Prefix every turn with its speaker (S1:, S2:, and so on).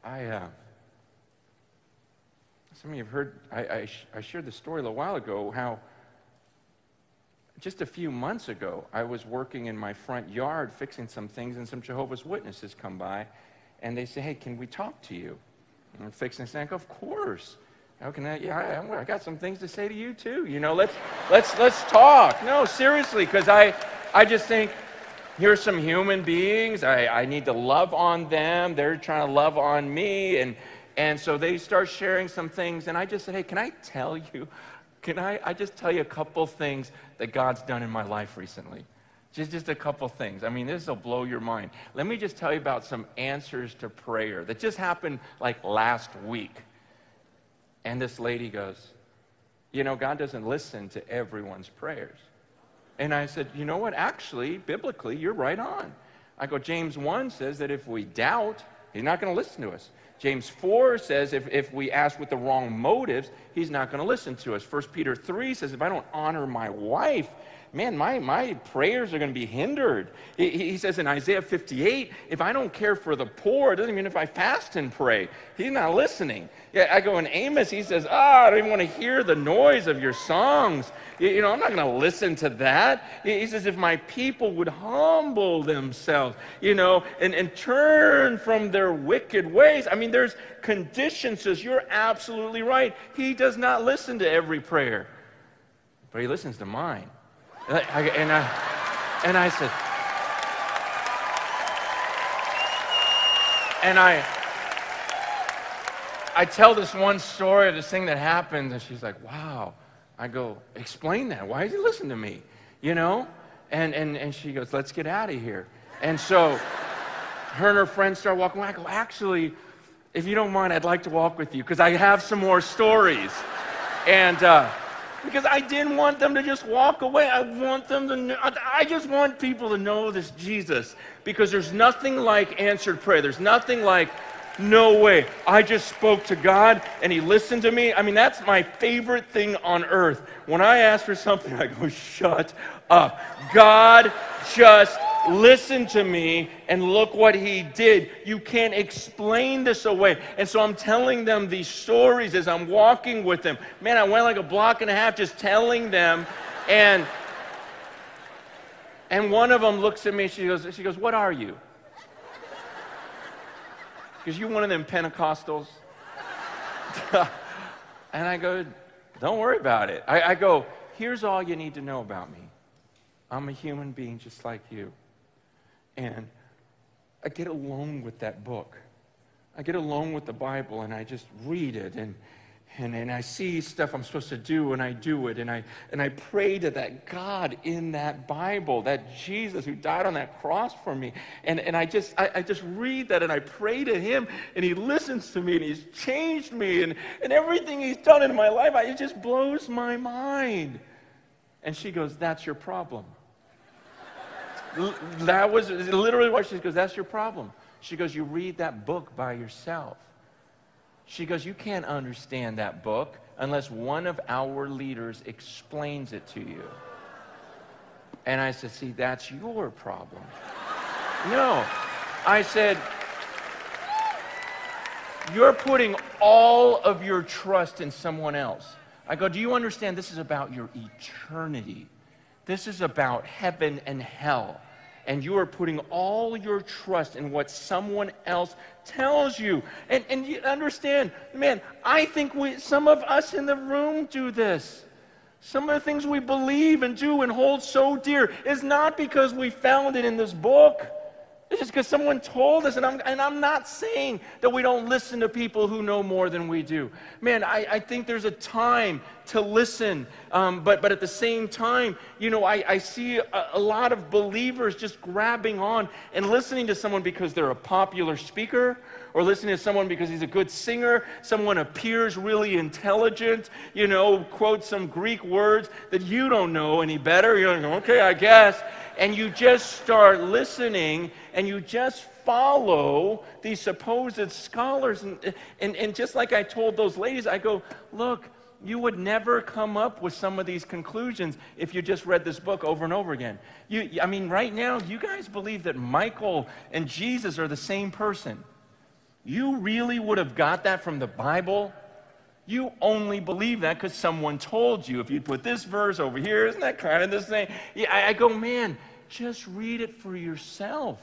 S1: Some of you have heard, I shared the story a little while ago, how just a few months ago, I was working in my front yard fixing some things, and some Jehovah's Witnesses come by, and they say, hey, can we talk to you? And I'm fixing this, and I go, of course. How can I? Yeah, I got some things to say to you too. You know, let's talk. No, seriously, because I just think, here's some human beings. I need to love on them. They're trying to love on me, and so they start sharing some things, and I just said, hey, can I tell you? Can I just tell you a couple things that God's done in my life recently? Just a couple things. I mean, this will blow your mind. Let me just tell you about some answers to prayer that just happened like last week. And this lady goes, you know, God doesn't listen to everyone's prayers. And I said, you know what? Actually, biblically, you're right on. I go, James 1 says that if we doubt, he's not going to listen to us. James 4 says if we ask with the wrong motives, he's not going to listen to us. 1 Peter 3 says if I don't honor my wife, man, my prayers are going to be hindered. He says in Isaiah 58, if I don't care for the poor, it doesn't mean if I fast and pray. He's not listening. Yeah, I go in Amos, he says, I don't even want to hear the noise of your songs. You know, I'm not going to listen to that. He says, if my people would humble themselves, you know, and turn from their wicked ways. I mean, there's conditions. Says, you're absolutely right. He does not listen to every prayer, but he listens to mine. And I said, and I tell this one story of this thing that happened, and she's like, wow. I go, explain that. Why does he listen to me? You know? And she goes, let's get out of here. And so her and her friends start walking away. I go, actually, if you don't mind, I'd like to walk with you because I have some more stories. And because I didn't want them to just walk away. I want them to know, I just want people to know this Jesus, because there's nothing like answered prayer. There's nothing like, no way, I just spoke to God and he listened to me. I mean, that's my favorite thing on earth. When I ask for something, I go, shut up. God just listened to me and look what he did. You can't explain this away. And so I'm telling them these stories as I'm walking with them. Man, I went like a block and a half just telling them. And one of them looks at me, she goes, what are you? Because you're one of them Pentecostals. And I go, don't worry about it. I go, here's all you need to know about me. I'm a human being just like you. And I get alone with that book. I get alone with the Bible and I just read it and I see stuff I'm supposed to do and I do it and I pray to that God in that Bible, that Jesus who died on that cross for me. And I just read that and I pray to him and he listens to me and he's changed me and everything he's done in my life, it just blows my mind. And she goes, that's your problem. That was literally what she goes, that's your problem. She goes, you read that book by yourself. She goes, you can't understand that book unless one of our leaders explains it to you. And I said, see, that's your problem. No. I said, you're putting all of your trust in someone else. I go, do you understand this is about your eternity? This is about heaven and hell. And you are putting all your trust in what someone else tells you. And you understand, man, I think some of us in the room do this. Some of the things we believe and do and hold so dear is not because we found it in this book. It's just because someone told us, and I'm not saying that we don't listen to people who know more than we do. Man, I think there's a time to listen, but at the same time, you know, I see a lot of believers just grabbing on and listening to someone because they're a popular speaker, or listening to someone because he's a good singer, someone appears really intelligent, you know, quotes some Greek words that you don't know any better. You're like, okay, I guess. And you just start listening and you just follow these supposed scholars. And just like I told those ladies, I go, look, you would never come up with some of these conclusions if you just read this book over and over again. I mean, right now, you guys believe that Michael and Jesus are the same person. You really would have got that from the Bible? You only believe that because someone told you. If you put this verse over here, isn't that kind of the same? Yeah, I go, man, just read it for yourself.